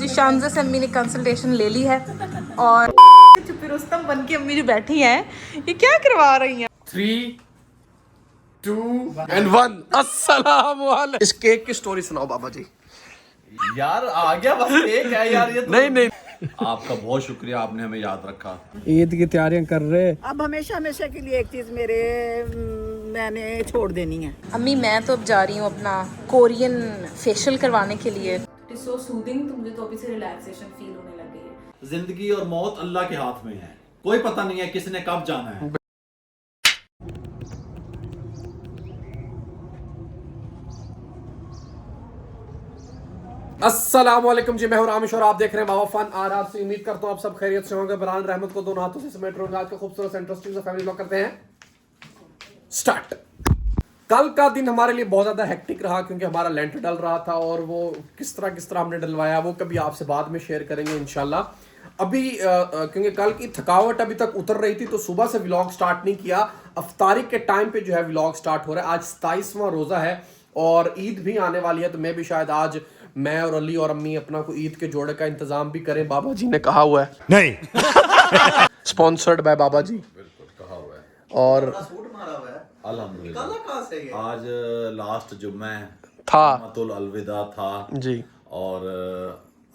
जी शानज़ा से अम्मी ने कंसल्टेशन ले ली है और चुप्पी रुस्तम बन के अम्मी जो बैठी हैं ये क्या करवा रही हैं। 3, 2 and 1 अस्सलाम वालेकुम। इस केक की स्टोरी सुनाओ बाबा जी। यार आ गया बस केक है यार ये तो। नहीं आपका बहुत शुक्रिया, आपने हमें याद रखा। ईद की तैयारियां कर रहे। अब हमेशा हमेशा के लिए एक चीज मेरे मैंने छोड़ देनी है। अम्मी मैं तो अब जा रही हूँ अपना कोरियन फेशियल करवाने के लिए। इट इज सो सूदिंग, तो मुझे तो अभी से रिलैक्सेशन फील होने लग गई है। जिंदगी और मौत अल्लाह के हाथ में है, कोई पता नहीं है किसने कब जाना है। अस्सलाम वालेकुम जी, मैं हूं रामेश और आप देख रहे हैं बाबा फन आर से। उम्मीद करता हूं आप सब खैरियत से होंगे। बरहान रहमत को दोनों हाथों से समेट रहे होंगे। आज का खूबसूरत इंटरेस्टिंग सा फैमिली व्लॉग करते हैं स्टार्ट। कल का दिन हमारे लिए बहुत ज्यादा हेक्टिक रहा क्योंकि हमारा लेंटर डल रहा था और वो किस तरह हमने डलवाया वो कभी आपसे बाद में शेयर करेंगे इंशाल्लाह। अभी क्योंकि कल की थकावट अभी तक उतर रही थी तो सुबह से व्लॉग स्टार्ट नहीं किया। अफ्तारी के टाइम पे जो है व्लॉग स्टार्ट हो रहा है। आज 27वां रोजा है और ईद भी आने वाली है तो मैं भी शायद आज मैं और अली और अम्मी अपना को ईद के जोड़े का इंतजाम भी करें। बाबा जी ने कहा हुआ है नहीं स्पॉन्सर्ड बाय बाबा जी। बिल्कुल कहा हुआ है। और सूट मारा हुआ है अल्हम्दुलिल्लाह। आज लास्ट जुम्मा था अलविदा था जी और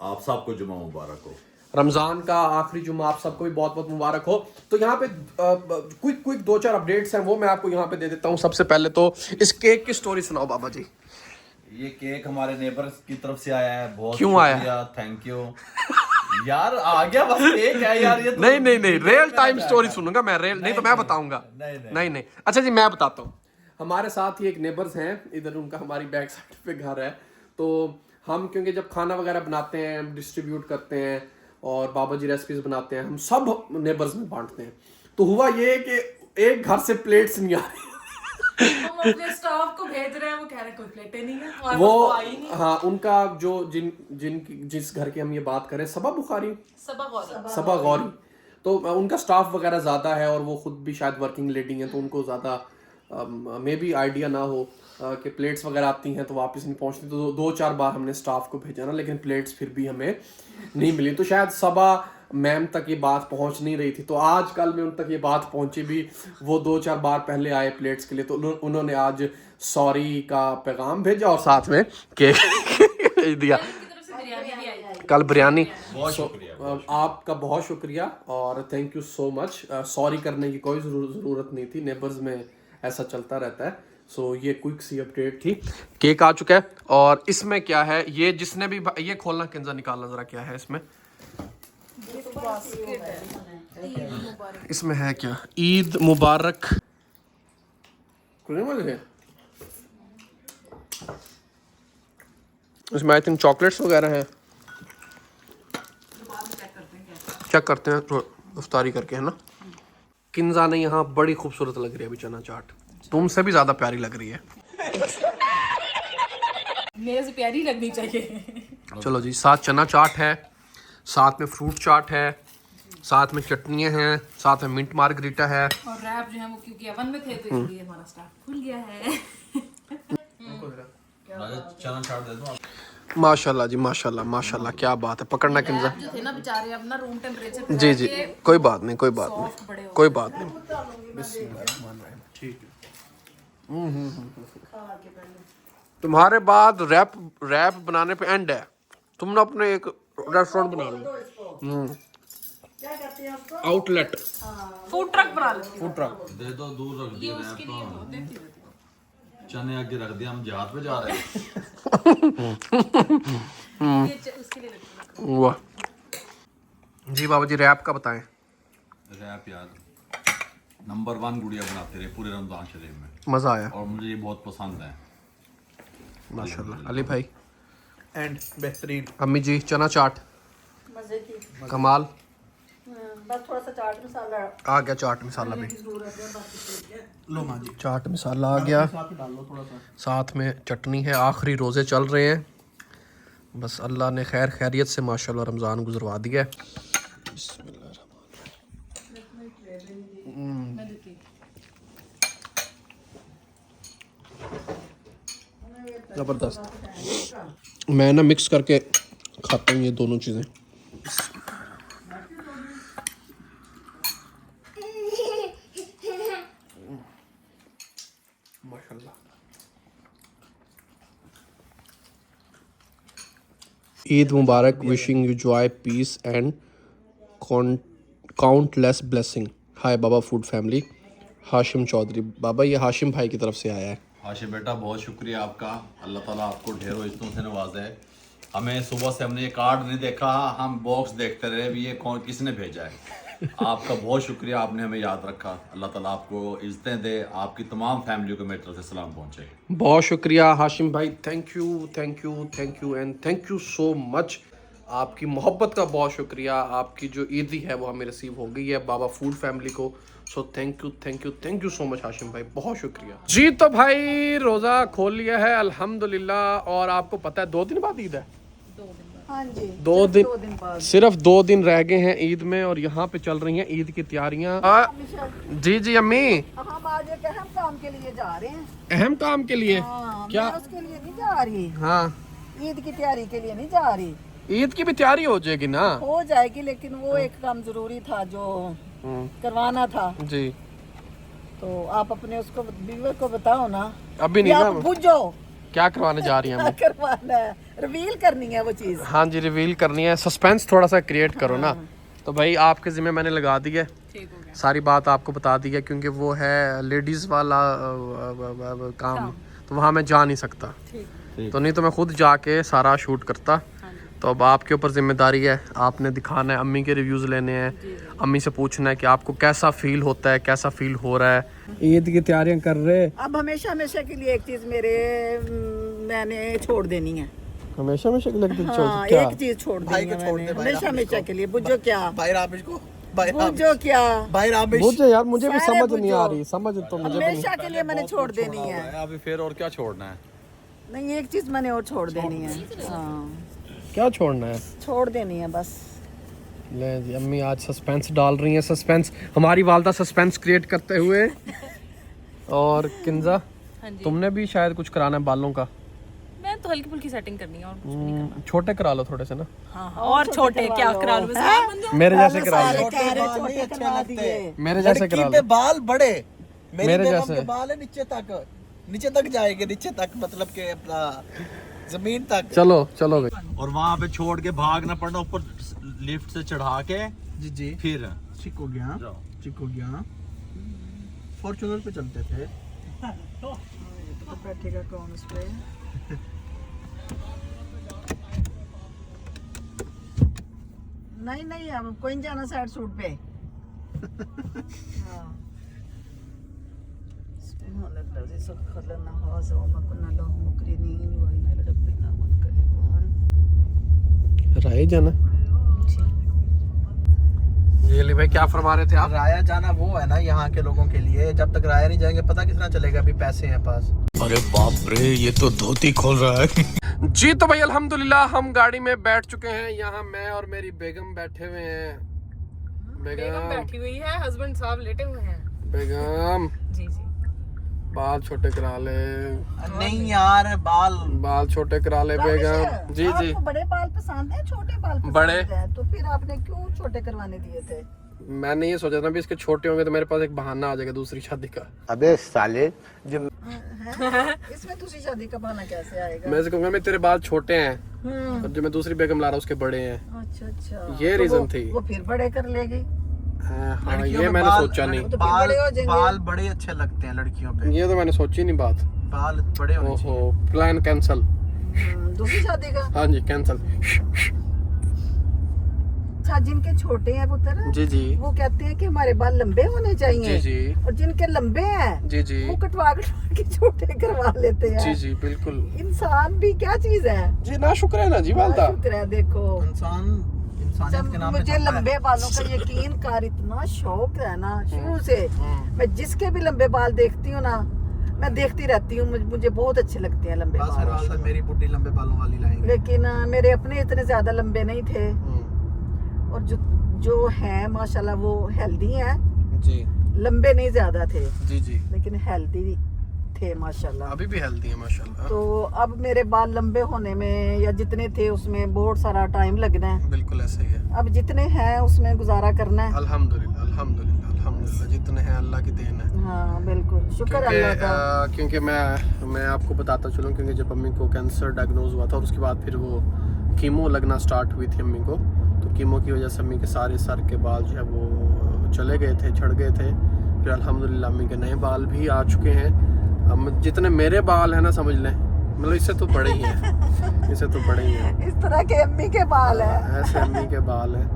आप सबको जुम्मा मुबारक हो। रमजान का आखिरी जुम्मा आप सबको भी बहुत बहुत मुबारक हो। तो यहाँ पे क्विक 2-4 अपडेट्स हैं वो मैं आपको यहाँ पे दे देता हूँ। सबसे पहले तो इस केक की स्टोरी सुनाओ बाबा जी। ये केक हमारे नेबर्स की तरफ से आया है। बहुत क्यों आया? थैंक यू यार आ गया बस केक है यार ये तो। नहीं रियल टाइम स्टोरी सुनूंगा मैं। रियल नहीं तो मैं बताऊंगा। नहीं अच्छा जी मैं बताता हूँ। हमारे साथ ही एक नेबर्स हैं इधर, उनका हमारी बैक साइड पे घर है। तो हम क्योंकि जब खाना वगैरह बनाते हैं डिस्ट्रीब्यूट करते हैं और बाबा जी रेसिपीज बनाते हैं हम सब नेबर्स में बांटते हैं। तो हुआ ये कि एक घर से प्लेट्स नहीं आ रही। हम अपने स्टाफ को भेज रहे हैं, वो कह रहे हैं कोई प्लेटें नहीं है हमारे वो पास तो आई नहीं। हाँ उनका जो जिस घर की हम ये बात करें सबा बुखारी सबा गौरी तो उनका स्टाफ वगैरह ज़्यादा है और वो खुद भी शायद वर्किंग लेडी हैं तो उनको ज़्यादा मे बी आइडिया ना हो कि प्लेट्स वगैरह आती हैं तो वापस नहीं पहुंचती। तो 2-4 बार हमने स्टाफ को भेजा ना लेकिन प्लेट्स फिर भी हमें नहीं मिली। तो शायद सबा मैम तक ये बात पहुंच नहीं रही थी तो आज कल में उन तक ये बात पहुंची भी। वो 2-4 बार पहले आए प्लेट्स के लिए तो उन्होंने आज सॉरी का पैगाम भेजा और साथ में केक भेज दिया। कल बिरयानी। आपका बहुत शुक्रिया और thank you so much. Sorry करने की कोई ज़रूरत नहीं थी, नेबर्स में ऐसा चलता रहता है। सो ये क्विक सी अपडेट थी। केक आ चुका है और इसमें क्या है ये जिसने भी ये खोलना किंजा निकालना जरा क्या है इसमें। इसमें है क्या? ईद मुबारक। इसमें आई थिंक चॉकलेट्स वगैरह हैं। चेक करते हैं तो इफ्तारी करके है ना। किंजा ने यहाँ बड़ी खूबसूरत लग रही है अभी चना चाट, तुमसे भी ज्यादा प्यारी लग रही है। मेरे से प्यारी लगनी चाहिए। चलो जी, साथ चना चाट है, साथ में फ्रूट चाट है, साथ में चटनियाँ हैं, साथ में मिंट मार्गरीटा है और रैप जो है वो क्योंकि ओवन में थे तो इसलिए हमारा स्टाफ खुल गया है। चना चाट दे दो। माशाल्लाह जी माशाल्लाह क्या बात है। पकड़ना किंजा जो थे ना बेचारे अब ना रूम टेम्परेचर पे जी कोई बात नहीं कोई बात नहीं। ठीक है। तुम्हारे बाद रैप बनाने पे एंड है। तुमने अपने एक रेस्टोरेंट बना लो, आउटलेट फूड ट्रक बना लो। फूड ट्रक दे दो, दूर रख दिया रैप तो। चने आगे रख दिया, हम जहाज पे जा रहे हैं। वाह जी बाबा जी रैप का बताएं। रैप यार नंबर 1 गुड़िया बनाते रहे पूरे रमजान शरीफ में, मजा आया और मुझे ये बहुत पसंद है माशाल्लाह। अली भाई एंड बेहतरीन। अम्मी जी चना चाट मजे की कमाल। बस थोड़ा सा चाट मसाला आ गया चाट मसाला भी। लो माँ जी चाट मसाला आ गया, डाल लो थोड़ा सा। साथ में चटनी है। आखिरी रोज़े चल रहे हैं, बस अल्लाह ने खैर खैरियत से माशाल्लाह रमज़ान गुजरवा दिया है। ज़बरदस्त। मैं ना मिक्स करके खाता हूँ ये दोनों चीज़ें। माशाल्लाह। ईद मुबारक, wishing you joy, peace and countless blessing. Hi Baba food family. Hashim Chaudhary. Baba ये हाशिम भाई की तरफ से आया है। हाशिम बेटा बहुत शुक्रिया आपका, अल्लाह ताला आपको ढेरों इज्जतों से नवाजे। हमें सुबह से हमने ये कार्ड नहीं देखा, हम बॉक्स देखते रहे भी ये कौन किसने भेजा है। आपका बहुत शुक्रिया, आपने हमें याद रखा। अल्लाह ताला आपको इज्जतें दे, आपकी तमाम फैमिली को मेरी तरफ से सलाम पहुंचे। बहुत शुक्रिया हाशिम भाई, thank you thank you thank you and thank you so much. आपकी मोहब्बत का बहुत शुक्रिया। आपकी जो ईदी है वो हमें रिसीव हो गई है बाबा फूड फैमिली को। So thank you so much Hashim भाई, बहुत शुक्रिया जी। तो भाई रोज़ा खोल लिया है अल्हम्दुलिल्लाह। और आपको पता है 2 दिन बाद ईद है। हाँ जी, 2 दिन बाद। सिर्फ 2 दिन रह गए हैं ईद में और यहाँ पे चल रही हैं ईद की तैयारियाँ। जी जी अम्मी, हम आज एक अहम काम के लिए जा रहे हैं। अहम काम के लिए? क्या? मैं उसके लिए नहीं जा रही, हाँ, ईद की तैयारी के लिए नहीं जा रही। ईद की भी तैयारी हो जाएगी ना? हो जाएगी, लेकिन वो एक काम जरूरी था जो करवाना था जी। तो आप अपने उसको व्यूअर को बताओ ना। अभी नहीं आप ना, बुझो क्या करवाने जा रही हैं क्या हमें? करवाना है, रिवील करनी है वो चीज। हाँ जी, रिवील करनी है, सस्पेंस थोड़ा सा क्रिएट करो ना। तो भाई आपके जिम्मे मैंने लगा दी है, सारी बात आपको बता दी है, क्योंकि वो है लेडीज वाला काम, तो वहाँ मैं जा नहीं सकता। तो नहीं तो मैं खुद जाके सारा शूट करता। तो अब आपके ऊपर जिम्मेदारी है, आपने दिखाना है, अम्मी के रिव्यूज़ लेने हैं, अम्मी से पूछना है कि आपको कैसा फील होता है, कैसा फील हो रहा है। ईद की तैयारियां कर रहे। अब हमेशा हमेशा के लिए एक चीज मैंने छोड़ देनी है। हमेशा हमेशा के लिए हाँ, क्या? एक चीज छोड़ भाई देनी को है छोड़ मैंने, दे, भाई हमेशा रामिश हमेशा को। के लिए। बुझो क्या, भाई रामिश को, बुझो क्या, भाई रामिश। मुझे यार, मुझे भी सारे समझ नहीं आ बुझो। रही, समझ तो मुझे भी नहीं। हमेशा के लिए मैंने छोड़ देनी है। अभी फिर और क्या छोड़ना है? नहीं, एक चीज मैंने और छोड़ देनी है। हाँ, क्या छोड़ना है? छोड़ देनी है बस। ले जी, अम्मी आज सस्पेंस डाल रही हैं, सस्पेंस, हमारी वालदा सस्पेंस क्रिएट करते हुए। और किंजा, तुमने भी शायद कुछ कराना है बालों का? मैं तो हल्की फुल्की सेटिंग करनी है और कुछ नहीं करना। छोटे करा लो थोड़े से ना। और छोटे क्या करा लूं मैं? मेरे जैसे करा लो, छोटे करवा दिए। मेरे जैसे करा पे लो। बाल बड़े, मेरे बेगम जैसे। के बाल है नीचे तक जाएंगे, नीचे तक मतलब के अपना जमीन तक। चलो चलो भाई। और वहाँ पे छोड़ के भागना पड़ना, ऊपर लिफ्ट से चढ़ा के जी जी, फिर ठीक हो गया, ठीक हो गया। फॉर्च्यूनर पे चलते थे। तो बैठेगा कौन उस पे? नहीं नहीं, हम कोई नहीं जाना साइड सूट पे। हाँ। राय जाना। ये ले भाई, क्या फरमा रहे थे आप? राया जाना वो है ना यहाँ के लोगों के लिए, जब तक राया नहीं जाएंगे पता कितना चलेगा, अभी पैसे हैं पास। अरे बाप रे, ये तो धोती खोल रहा है। जी तो भाई अल्हम्दुलिल्लाह हम गाड़ी में बैठ चुके हैं। यहाँ मैं और मेरी बेगम बैठे हुए हैं। बेगम बैठी हुई है, हस्बैंड साहब लेटे हुए हैं। बेगम जी जी। बाल छोटे करा ले। नहीं यार, बाल छोटे करा ले बेगम। जी जी। आपको बड़े बाल पसंद है, छोटे बाल पसंद बड़े। है? तो फिर आपने क्यों छोटे करवाने दिए थे? मैंने ये सोचा था भी इसके छोटे होंगे तो मेरे पास एक बहाना आ जाएगा दूसरी शादी का। अबे साले, जब इसमें दूसरी शादी का बहाना कैसे आएगा? मैं कहूँगा मैं तेरे बाल छोटे हैं और जो मैं दूसरी बेगम ला रहा हूँ उसके बड़े हैं। अच्छा अच्छा, ये तो रीजन थी। वो फिर बड़े कर लेगी। हाँ, लड़कियों ये में मैंने बाल- सोचा नहीं। तो फिर बड़े हो जाएंगे। बाल बड़े अच्छे लगते हैं लड़कियों पे, ये तो मैंने सोची नहीं बात। बाल बड़े होने चाहिए। ओहो, प्लान कैंसल। दूसरी शादी का। हाँ जी कैंसल। अच्छा, जिनके छोटे हैं पुत्र, जी जी वो कहते हैं कि हमारे बाल लंबे होने चाहिए। जी जी और जिनके लंबे हैं जी जी वो कटवा के छोटे करवा लेते हैं। जी जी बिल्कुल। इंसान भी क्या चीज है? जी ना शुक्र है ना जी वालदा। शुक्र है। देखो, इंसानियत के नाम पे मुझे चलता है। लंबे बालों का यकीन कर इतना शौक है ना शुरू से। मैं जिसके भी लंबे बाल देखती हूँ ना, मैं देखती रहती हूँ, मुझे बहुत अच्छे लगते हैं लंबे बस हर बाल। बात मेरी बुड्ढी लंबे बालों वाली लाएंगे। लेकिन मेरे अपने इतने ज्यादा लंबे नहीं थे, और जो है माशाल्लाह वो हेल्दी हैं। जी लंबे नहीं ज्यादा थे जी जी लेकिन हेल्दी थे माशाल्लाह। अभी भी हेल्दी है माशाल्लाह। तो अब मेरे बाल लंबे होने में या जितने थे उसमें बहुत सारा टाइम लगना है। बिल्कुल ऐसे ही है। अब जितने हैं उसमें गुजारा करना है। अल्हम्दुलिल्लाह अल्हम्दुलिल्लाह अल्हम्दुलिल्लाह, जितने हैं अल्लाह की देन है। हाँ बिल्कुल, शुक्र अल्लाह का। क्योंकि मैं आपको बताता चलूँ, क्योंकि जब अम्मी को कैंसर डायग्नोज हुआ था और उसके बाद फिर वो कीमो लगना स्टार्ट हुई थी अम्मी को, तो कीमो की वजह से अम्मी के सारे सर के बाल जो है वो चले गए थे, झड़ गए थे। फिर अल्हम्दुलिल्लाह अम्मी के नए बाल भी आ चुके हैं। अब जितने मेरे बाल हैं ना, समझ लें, मतलब इससे तो बड़े ही हैं, इससे तो बड़े ही हैं। इस तरह के अम्मी के बाल है। ऐसे अम्मी के बाल हैं।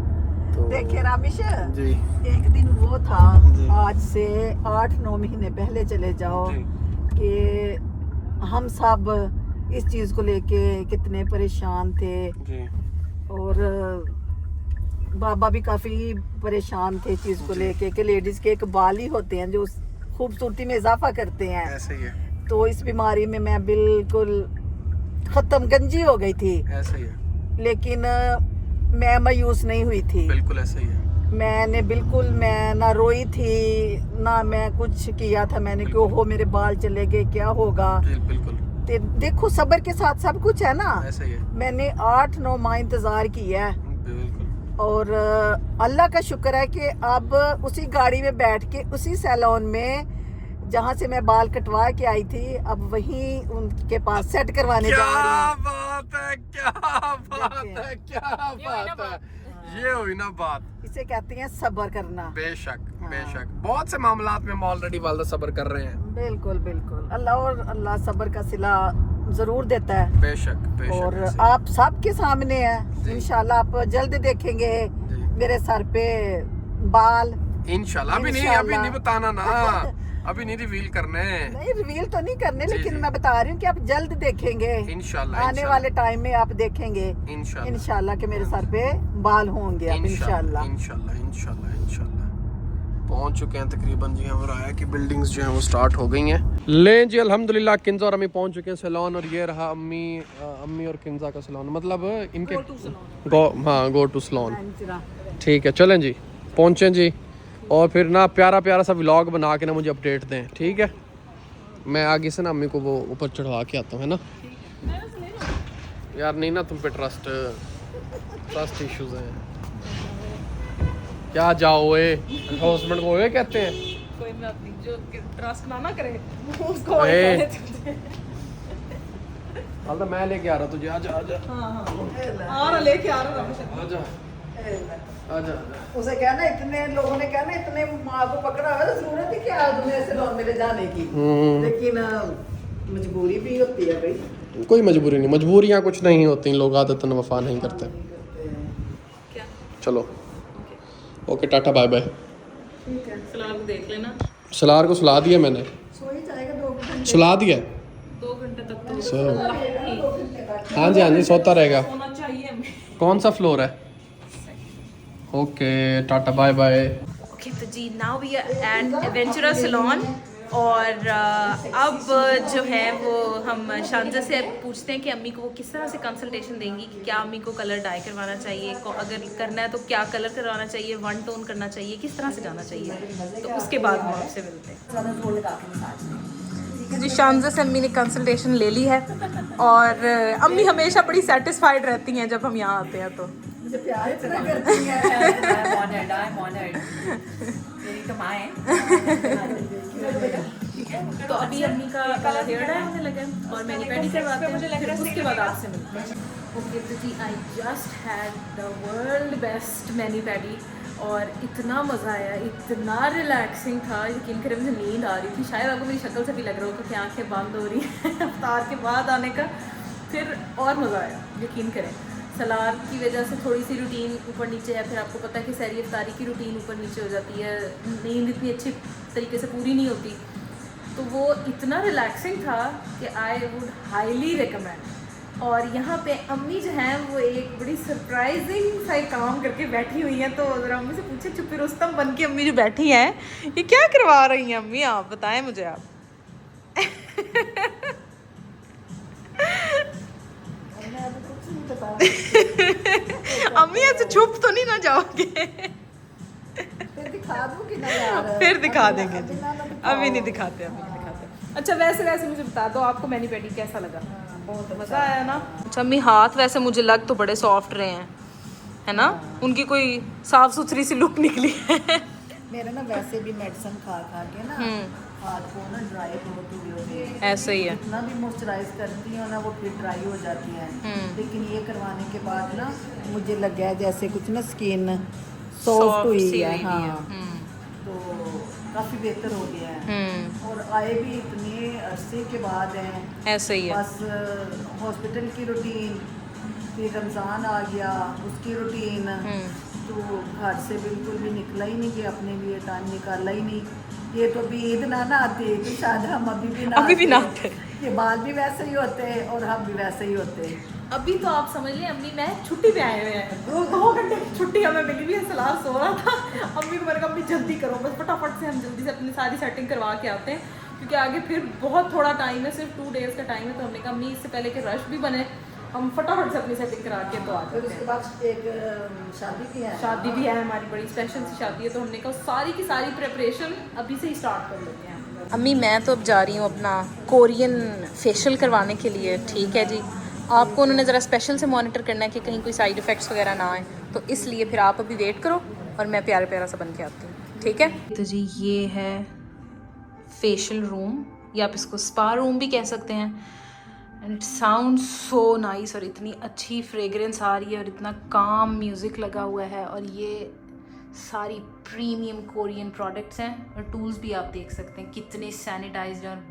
तो देखिए रामिश जी, एक दिन वो था, जी। आज से 8-9 महीने पहले चले जाओ जी। कि हम सब इस चीज को लेके कितने परेशान थे जी और बाबा भी काफी परेशान थे इस चीज को लेके कि लेडीज के एक बाल ही होते हैं जो खूबसूरती में इजाफा करते हैं। ऐसे ही है, तो इस बीमारी में मैं बिल्कुल खत्म गंजी हो गई थी, ऐसे ही है, लेकिन मैं मायूस नहीं हुई थी। बिल्कुल ऐसे ही है। मैंने बिल्कुल, मैं ना रोई थी ना मैं कुछ किया था मैंने कि ओहो मेरे बाल चले गए क्या होगा। जी बिल्कुल देखो सब्र के साथ सब कुछ है ना। ऐसे ही है, मैंने 8-9 माह इंतजार किया है बिल्कुल। और अल्लाह का शुक्र है कि अब उसी गाड़ी में बैठ के उसी सैलून में जहाँ से मैं बाल कटवा के आई थी, अब वहीं उनके पास सेट करवाने जा रही हूँ। बात है, क्या बात है, क्या बात है, ये हुई ना बात। इसे कहते हैं सब्र करना। बेशक हाँ। बेशक, बहुत से मामलात में हम ऑलरेडी वालदा सब्र कर रहे हैं। बिल्कुल बिल्कुल, अल्लाह सब्र का सिला जरूर देता है। बेशक बेशक। और ऐसे। आप सबके सामने है, जी। इंशाल्लाह आप जल्द देखेंगे जी। मेरे सर पे बाल। इंशाल्लाह। अभी इंशाल्लाह। नहीं बताना ना, अभी नहीं रिवील करने। नहीं रिवील तो नहीं करने, जी, लेकिन जी। मैं बता रही हूँ कि आप जल्द देखेंगे। इंशाल्लाह आने वाले टाइम में आप देखेंगे इंशाल्लाह इंशाल्लाह कि मेरे सर पे बाल होंगे अब इंशाल्लाह। इंशाल्लाह इंशाल्लाह इंशाल्लाह। पहुंच चुके हैं तकरीबन जी, हम राया की बिल्डिंग्स जो हैं वो स्टार्ट हो गई हैं। ले जी अल्हम्दुलिल्लाह, किंजा और अम्मी पहुंच चुके हैं सैलून, और ये रहा अम्मी और किंजा का सैलून, मतलब इनके गो टू सैलून। ठीक है, चलें जी, पहुंचे जी, और फिर ना प्यारा प्यारा सा व्लॉग बना के ना मुझे अपडेट दें, ठीक है। मैं आगे से ना अम्मी को वो ऊपर चढ़वा के आता हूँ, है ना यार। नहीं ना तुम पे ट्रस्ट इश्यूज हैं। क्या जाओ हस्बैंड को कहते हैं, कोई बात नहीं, जो ट्रस्ट ना करे उसको कल तो मैं लेके आ रहा तुझे, आजा आजा आ रहा लेके आ रहा आजा आजा। उसे कहना, इतने लोगों ने कहना इतने माँ को पकड़ा हुआ, तो जरूरत है क्या तुम्हें सैलून में ले जाने की। लेकिन मजबूरी भी होती है भाई। कोई मजबूरी नहीं, मजबूरियाँ कुछ नहीं होती, लोग आदतन वफा नहीं करते। चलो ओके, टाटा बाय बाय। ठीक है, सलार को देख लेना। सलार को सुला दिया मैंने, सो ही जाएगा 2 घंटे। सुला दिया 2 घंटे तक तो सो। 2 घंटे तक। हाँ जी सोता रहेगा। होना चाहिए हमें। कौन सा फ्लोर है? Okay tata bye bye. Okay तो जी, now we are at Aventura salon, और अब जो है वो हम शांजा से पूछते हैं कि अम्मी को वो किस तरह से कंसल्टेशन देंगी कि क्या अम्मी को कलर डाई करवाना चाहिए, अगर करना है तो क्या कलर करवाना चाहिए, 1 टोन करना चाहिए, किस तरह से जाना चाहिए। तो उसके बाद हम आपसे मिलते हैं। जी शांजा से अम्मी ने कंसल्टेशन ले ली है, और अम्मी हमेशा बड़ी सेटिस्फाइड रहती हैं जब हम यहाँ आते हैं। तो मुझे प्यार इतना करती है। तो अभी अम्मी का हेयर डाई होने लगा है और मैनिपेडी करवाते हैं, फिर उसके बाद आपसे मिलते हैं। ओके तो जी, I just had the world best mani pedi, और इतना मज़ा आया, इतना रिलैक्सिंग था, यकीन करें मुझे नींद आ रही थी। शायद आपको मेरी शक्ल से भी लग रहा होगा कि आंखें बंद हो रही हैं अफ्तार के बाद आने का। फिर और मज़ा आया, यकीन करें। सलार की वजह से थोड़ी सी रूटीन ऊपर नीचे है, फिर आपको पता है कि सहरी इफ्तारी की रूटीन ऊपर नीचे हो जाती है, नींद इतनी अच्छी तरीके से पूरी नहीं होती। तो वो इतना रिलैक्सिंग था कि आई वुड हाईली रिकमेंड। और यहाँ पे अम्मी जो हैं वो एक बड़ी सरप्राइजिंग सा काम करके बैठी हुई हैं। तो ज़रा अम्मी से पूछे, चुप्पी रुस्तम बन के अम्मी जो बैठी हैं, ये क्या करवा रही हैं अम्मी, आप बताएं मुझे आप। अम्मी ऐसे छुप तो नहीं ना जाओगे? फिर दिखा दूं कि नहीं यार? फिर दिखा देंगे जी, अभी नहीं दिखाते, अभी नहीं दिखाते। अच्छा वैसे वैसे मुझे बता दो आपको मैनी पेडी कैसा लगा? बहुत मज़ा आया ना? अच्छा अम्मी हाथ वैसे मुझे लग तो बड़े सॉफ्ट रहे हैं, है ना? उनकी कोई साफ सुथरी सी लुक निकली है। मेरा ना वैसे भी मेडिसिन खा खा के ना हाथ को ना ड्राई बहुत हो गए हैं। ऐसे ही है। जितना भी मॉइस्चराइज करती हूँ ना वो फिर ड्राई हो जाती है। लेकिन ये करवाने के बाद ना मुझे लग गया जैसे कुछ ना स्किन सॉफ्ट हुई है। हाँ तो काफ़ी बेहतर हो गया है। और आए भी इतने अरसे के बाद हैं। ऐसे ही है। बस हॉस्पिटल की रूटीन, फिर रमज़ान आ गया उसकी रूटीन, तो घर से बिल्कुल भी निकला ही नहीं कि अपने लिए टाइम निकाला ही नहीं। ये तो अभी ईद ना आती तो शायद हम अभी भी ना आते। ये बाल भी वैसे ही होते हैं और हम भी वैसे ही होते हैं। अभी तो आप समझ लें अम्मी मैं छुट्टी पे आए हुए हैं, 2 घंटे की छुट्टी हमें मिली हुई है। सलाह सो रहा था, अम्मी को मैंने कहा अम्मी जल्दी करो, बस फटाफट से हम जल्दी से अपनी सारी सेटिंग करवा के आते हैं क्योंकि आगे फिर बहुत थोड़ा टाइम है, सिर्फ 2 डेज़ का टाइम है। तो हमने कहा अम्मी इससे पहले कि रश भी बने हम फटाफट से अपनी सेटिंग करा के तो आते फिर हैं। उसके बाद एक शादी भी है हमारी बड़ी स्पेशल सी शादी है, तो हमने कहा सारी की सारी प्रिपरेशन अभी से ही स्टार्ट कर लेते हैं। अम्मी मैं तो अब जा रही हूँ अपना कोरियन फेशियल करवाने के लिए, ठीक है जी। आपको उन्होंने ज़रा स्पेशल से मॉनिटर करना है कि कहीं कोई साइड इफ़ेक्ट्स वगैरह ना आए, तो इसलिए फिर आप अभी वेट करो और मैं प्यारा प्यारा सा बन के आती हूँ, ठीक है। तो जी ये है फेशियल रूम या आप इसको स्पा रूम भी कह सकते हैं। And it sound so nice और इतनी अच्छी फ्रेगरेंस आ रही है और इतना काम म्यूज़िक लगा हुआ है और ये सारी प्रीमियम कोरियन प्रोडक्ट्स हैं और टूल्स भी आप देख सकते हैं कितने सैनिटाइज्ड और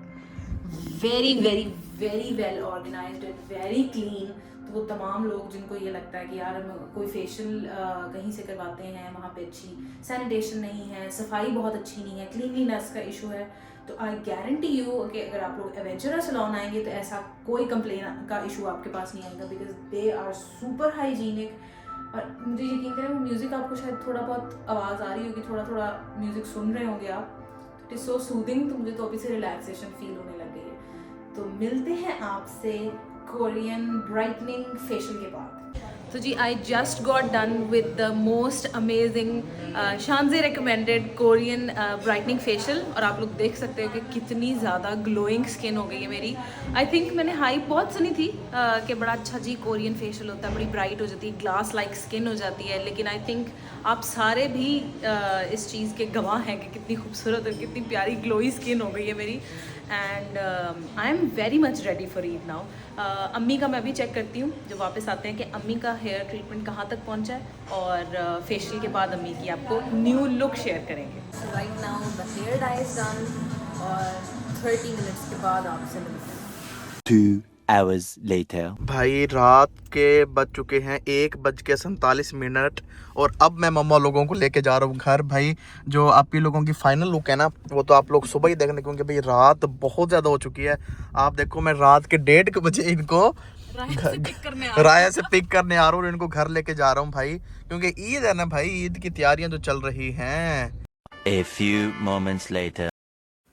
very very very well organised and very clean. तो वो तमाम लोग जिनको ये लगता है कि यार हम कोई फेशियल कहीं से करवाते हैं वहाँ पे अच्छी सैनिटेशन नहीं है, सफाई बहुत अच्छी नहीं है, क्लीनलीनेस का इशू है, तो आई गारंटी यू कि अगर आप लोग एवेंचुरा सैलून आएंगे तो ऐसा कोई कंप्लेन का इशू आपके पास नहीं आएगा because they are super hygienic. और मुझे यकीन करें वो म्यूज़िक आपको शायद थोड़ा बहुत आवाज़ आ रही होगी, थोड़ा थोड़ा म्यूज़िक सुन रहे होंगे आप, इट इज़ सो सूदिंग। तो मुझे तो अभी से रिलैक्सेशन फील होने लग गई है। तो मिलते हैं आपसे कोरियन ब्राइटनिंग फेशियल के बाद। तो जी I just got done with the most amazing Shahnaz recommended Korean brightening facial और आप लोग देख सकते हो कि कितनी ज़्यादा ग्लोइंग स्किन हो गई है मेरी। आई थिंक मैंने हाइप बहुत सुनी थी कि बड़ा अच्छा जी कोरियन फेशियल होता है, बड़ी ब्राइट हो जाती है, ग्लास लाइक स्किन हो जाती है, लेकिन आई थिंक आप सारे भी इस चीज़ के गवाह हैं कि कितनी खूबसूरत और कितनी प्यारी ग्लोई स्किन हो गई है मेरी। And I am very much ready for Eid now. अम्मी का मैं भी चेक करती हूँ जब वापस आते हैं कि अम्मी का हेयर ट्रीटमेंट कहाँ तक पहुँचा है और फेशियल के बाद अम्मी की आपको न्यू लुक शेयर करेंगे। Right now the hair dye is done और 30 मिनट्स के बाद आपसे मिलते हैं। 2 hours later. भाई रात के बज चुके हैं 1:47 और अब मैं मम्मा लोगों को लेके जा रहा हूँ घर। भाई जो आप ही लोगों की फाइनल लुक है ना वो तो आप लोग सुबह ही देखने, क्योंकि भाई रात बहुत ज़्यादा हो चुकी है। आप देखो मैं रात के 1:30 बजे इनको राय से पिक करने आ रहा हूँ और इनको घर लेके जा रहा हूँ भाई, क्योंकि ईद है ना भाई, ईद की तैयारियां जो चल रही हैं। A few moments later.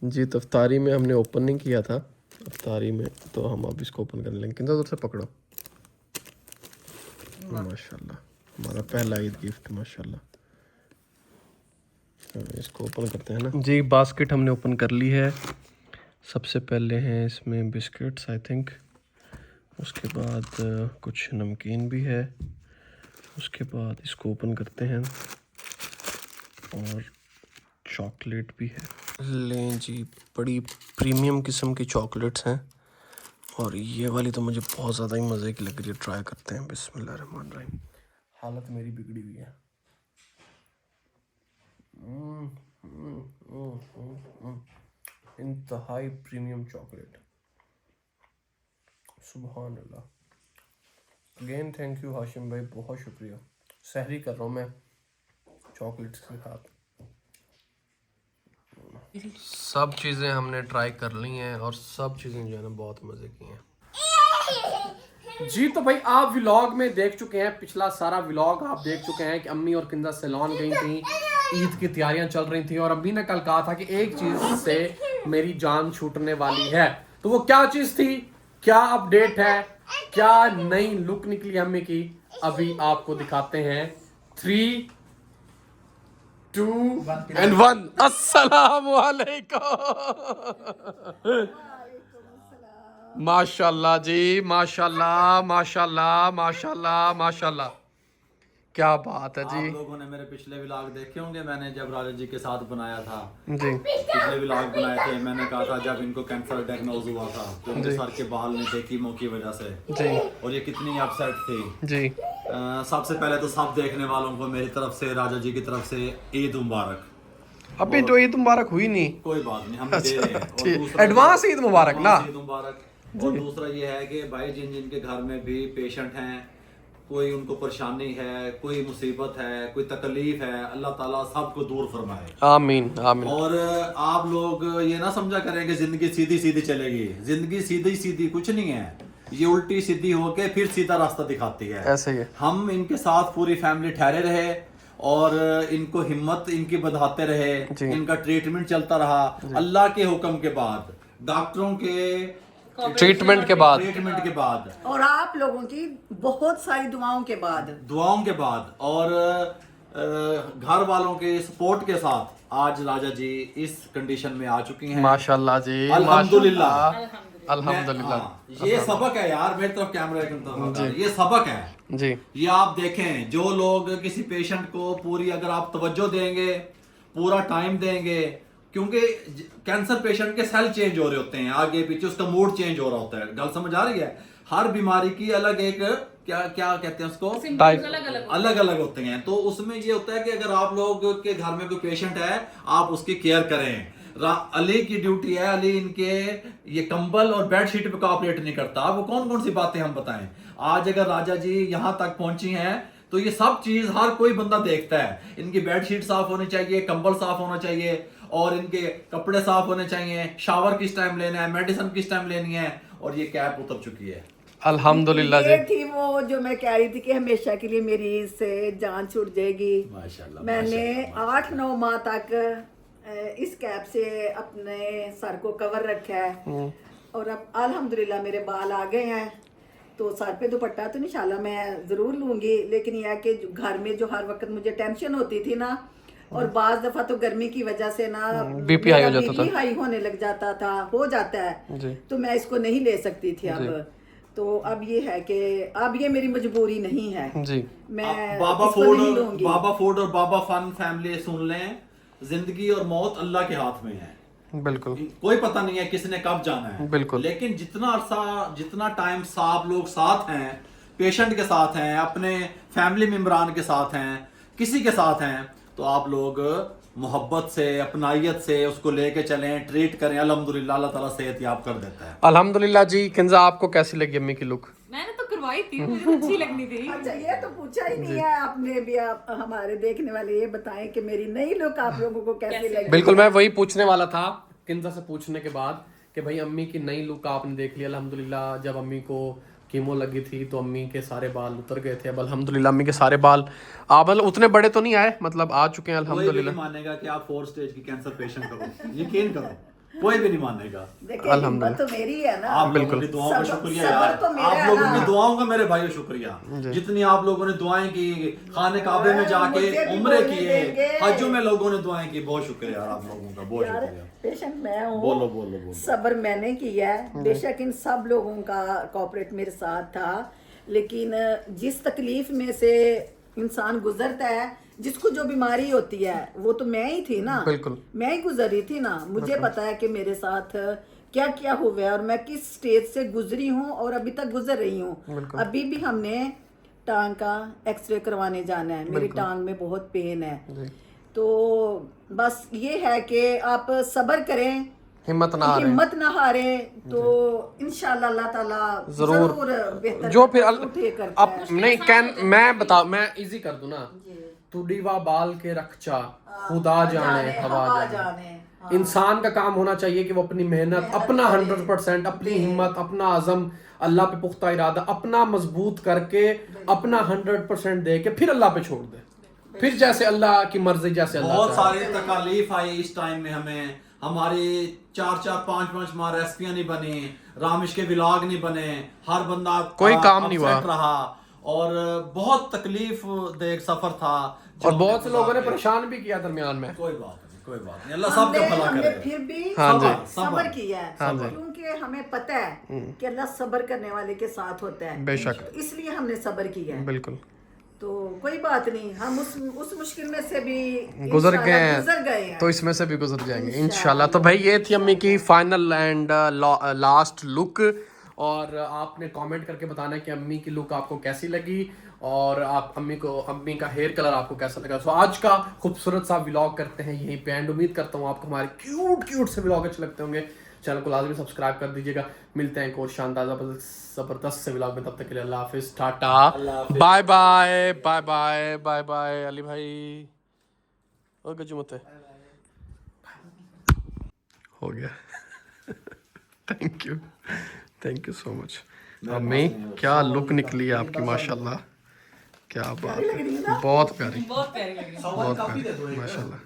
जी तो इफ्तारी में हमने ओपन नहीं किया था इफ्तारी में, तो हम अब इसको ओपन कर लेंगे। कितना दूर से पकड़ो, माशाल्लाह हमारा पहला ईद गिफ्ट माशाल्लाह। इसको ओपन करते हैं ना जी। बास्केट हमने ओपन कर ली है। सबसे पहले हैं इसमें बिस्किट्स आई थिंक, उसके बाद कुछ नमकीन भी है, उसके बाद इसको ओपन करते हैं और चॉकलेट भी है। लें जी, बड़ी प्रीमियम किस्म की चॉकलेट्स हैं और ये वाली तो मुझे बहुत ज़्यादा ही मज़े की लग रही है। ट्राई करते हैं। बिस्मिल्लाहिर्रहमानिर्रहीम। हालत मेरी बिगड़ी हुई है। इंतहाई प्रीमियम चॉकलेट, सुभान अल्लाह। अगेन थैंक यू हाशिम भाई, बहुत शुक्रिया। सहरी कर रहा हूँ मैं चॉकलेट्स के साथ। सब चीज़ें हमने ट्राई कर ली हैं और सब चीज़ें जो है ना बहुत मज़े की हैं। जी तो भाई आप व्लॉग में देख चुके हैं, पिछला सारा व्लॉग आप देख चुके हैं कि अम्मी और किंदा सैलून गई थी, ईद की तैयारियां चल रही थी और अम्मी ने कल कहा था कि एक चीज़ से मेरी जान छूटने वाली है। तो वो क्या चीज़ थी, क्या अपडेट है, क्या नई लुक निकली अम्मी की, अभी आपको दिखाते हैं। 3, 2 and 1 अस्सलामु अलैकुम। माशाल्लाह जी, माशाल्लाह माशाल्लाह माशाल्लाह माशाल्लाह, क्या बात है जी। आप लोगों ने मेरे पिछले व्लॉग देखे होंगे, मैंने जब राजा जी के साथ बनाया था, जी पिछले व्लॉग बनाए थे। मैंने कहा था जब इनको कैंसर डायग्नोज हुआ था तो उनके सर के बाल नहीं थे कीमो की वजह से, जी और ये कितनी अपसेट थी। जी। सबसे पहले तो सब देखने वालों को मेरी तरफ से, राजा जी की तरफ से ईद मुबारक। अभी तो ईद मुबारक हुई नहीं। कोई बात नहीं, हम दे रहे हैं। और ठीक, दूसरा एडवांस ईद मुबारक ना। ईद मुबारक। और दूसरा ये है कि भाई जिन जिन के घर में भी पेशेंट हैं, कोई उनको परेशानी है, कोई मुसीबत है, कोई तकलीफ है, अल्लाह ताला सबको दूर फरमाए। आमीन आमीन। और आप लोग ये ना समझा करें कि जिंदगी सीधी सीधी चलेगी। जिंदगी सीधी सीधी कुछ नहीं है, ये उल्टी सीधी होके फिर सीधा रास्ता दिखाती है। ऐसे ही है। हम इनके साथ पूरी फैमिली ठहरे रहे और इनको हिम्मत इनकी बढ़ाते रहे, इनका ट्रीटमेंट चलता रहा अल्लाह के हुक्म के बाद, डॉक्टरों के ट्रीटमेंट के बाद और आप लोगों की बहुत सारी दुआओं के बाद और घर वालों के सपोर्ट के साथ आज राजा जी इस कंडीशन में आ चुकी हैं। माशाल्लाह जी, अल्हम्दुलिल्लाह अल्हम्दुलिल्लाह। ये सबक है यार, मेरी तरफ कैमरा ये सबक है जी। ये आप देखें, जो लोग किसी पेशेंट को पूरी अगर आप तवज्जो देंगे, पूरा टाइम देंगे, क्योंकि कैंसर पेशेंट के सेल चेंज हो रहे होते हैं आगे पीछे, उसका मूड चेंज हो रहा होता है। गल समझ आ रही है? हर बीमारी की अलग एक क्या क्या कहते हैं उसको, अलग अलग होते हैं। तो उसमें ये होता है कि अगर आप लोग के घर में कोई पेशेंट है, आप उसकी केयर करें। अली की ड्यूटी है, अली इनके ये कंबल और बेडशीट पे ऑपरेट नहीं करता। वो कौन कौन सी बातें हम बताएं। आज अगर राजा जी यहाँ तक पहुंची हैं तो ये सब चीज हर कोई बंदा देखता है। इनकी बेडशीट साफ होनी चाहिए, कंबल साफ होना चाहिए, और इनके कपड़े साफ होने चाहिए, शावर किस टाइम लेना है, मेडिसिन किस टाइम लेनी है, और ये कैप उतर चुकी है। अल्हम्दुलिल्लाह जी। ये थी वो जो मैं कह रही थी कि हमेशा के लिए मेरी इससे जान छूट जाएगी। माशाल्लाह, मैंने माशाल्लाह। 8-9 माह तक इस कैप से अपने सर को कवर रखा है, और अब अल्हम्दुलिल्लाह मेरे बाल आ गए हैं। तो सर पे दुपट्टा तो इंशाल्लाह मैं ज़रूर लूँगी, लेकिन यह है कि घर में जो हर वक्त मुझे टेंशन होती थी ना, और बाज़ दफ़ा तो गर्मी की वजह से ना बीपी हाई हो जाता था, हाई होने लग जाता था, हो जाता है जी। तो मैं इसको नहीं ले सकती थी अब। तो अब ये है कि अब ये मेरी मजबूरी नहीं है जी। मैं बाबा इसको फूड नहीं लूंगी। और बाबा फन फैमिली सुन लें, जिंदगी और मौत अल्लाह के हाथ में है। बिल्कुल, कोई पता नहीं है किसने कब जाना है। बिल्कुल। लेकिन जितना अरसा, जितना टाइम आप लोग साथ हैं, पेशेंट के साथ हैं, अपने फैमिली मेंबरान के साथ हैं, किसी के साथ हैं, तो आप लोग मोहब्बत से, अपनाइयत से उसको लेके चलें, ट्रीट करें। अल्हम्दुलिल्लाह अल्लाह ताला सेहत याब कर देता है। अल्हम्दुलिल्लाह जी। किंजा आपको कैसी लगी अम्मी की लुक? मैंने तो करवाई थी, मुझे तो अच्छी लगनी थी। अच्छा, ये तो पूछा ही नहीं है आपने भी। आप हमारे देखने वाले ये बताएं कि मेरी नई लुक आप लोगों को कैसी लगी? बिल्कुल, मैं वही पूछने वाला था किंजा से पूछने के बाद कि भाई अम्मी की नई लुक आपने देख लिया। अल्हम्दुलिल्लाह जब अम्मी को कीमो लगी थी तो अम्मी के सारे बाल उतर गए थे। अब अल्हम्दुलिल्लाह अम्मी के सारे बाल मतलब उतने बड़े तो नहीं आए, मतलब आ चुके हैं कोई भी अल्हम्दुलिल्लाह। नहीं मानेगा कि आप 4 स्टेज की कैंसर पेशेंट हो, यकीन करो, कोई भी नहीं मानेगा। देखिए, हिम्मत तो मेरी है ना। आप लोगों की दुआओं का शुक्रिया यार, तो मेरा आप है लोगों ना। की दुआओं का मेरे भाइयों शुक्रिया। जितनी आप लोगों ने दुआएं की, खाने काबे में जाके मुझे भी उम्रे बोलने किए, देंगे। हजों में लोगों ने दुआएं की, बहुत शुक्रिया यार आप लोगों का, बहुत यार शुक्रिया। पेशेंट मैं हूँ, बोलो बोलो बोलो। सब्र मैंने किया है। बेशक इन सब लोगों का कोऑपरेट मेरे साथ था, लेकिन जिस तकलीफ में से इंसान गुजरता है, जिसको जो बीमारी होती है, वो तो मैं ही थी ना। बिल्कुल, मैं ही गुजर रही थी ना। मुझे पता है कि मेरे साथ क्या क्या हुआ है और मैं किस स्टेज से गुजरी हूँ और अभी तक गुजर रही हूँ। अभी भी हमने टांग का एक्सरे करवाने जाना है, मेरी टांग में बहुत पेन है। तो बस ये है कि आप सब्र करें, हिम्मत ना हारे, तो इंशाल्लाह अल्लाह ताला जरूर बेहतर जो फिर करता अब है। नहीं कैन मैं बता, मैं इजी कर दूं ना, तुडीवा बाल के रक्षा खुदा जाने हवा जाने। इंसान का काम होना चाहिए कि वो अपनी मेहनत, अपना 100%, अपनी हिम्मत, अपना अज़म, अल्लाह पे पुख्ता इरादा अपना मजबूत करके अपना 100% दे के फिर अल्लाह पे छोड़ दे, फिर जैसे अल्लाह की मर्जी, जैसे अल्लाह बहुत सारी तकलीफ आई इस टाइम में हमें। हमारी 4-4, 5-5 माह रेसिपियां नहीं बनी, रामिश के व्लॉग नहीं बने, हर बंदा कोई काम नहीं हुआ रहा। और बहुत तकलीफ देख सफर था जो और बहुत से हमने लोगों ने गुजारे। परेशान भी किया दरमियान में। कोई बात नहीं अल्लाह सबका भला हमने करे। फिर भी हाँ जी। सब्र किया है, हाँ जी। क्योंकि हमें पता है कि अल्लाह सब्र करने वाले के साथ होता है, बेशक। तो इसलिए हमने सब्र किया है। बिल्कुल तो कोई बात नहीं, हम उस मुश्किल में से भी गुजर गए इंशाल्लाह हैं, गुजर गए हैं। तो इसमें से भी गुजर जाएंगे इंशाल्लाह। तो भाई ये थी अम्मी की फाइनल एंड लास्ट लुक, और आपने कमेंट करके बताना है कि अम्मी की लुक आपको कैसी लगी, और आप अम्मी का हेयर कलर आपको कैसा लगा। सो आज का खूबसूरत सा व्लॉग करते हैं यहीं पे एंड। उम्मीद करता हूँ आपको हमारे क्यूट से व्लॉग अच्छे लगते होंगे। चैनल को लाजमी सब्सक्राइब कर दीजिएगा। मिलते हैं एक और शानदार जबरदस्त से व्लॉग में, तब तक के लिए अल्लाह हाफिज, tata, bye bye bye bye bye bye. Ali भाई और गजू मत हो गया। Thank you so much. अम्मी क्या लुक निकली है आपकी, माशाल्लाह, क्या बात है, बहुत प्यारी, बहुत प्यारी माशाल्लाह।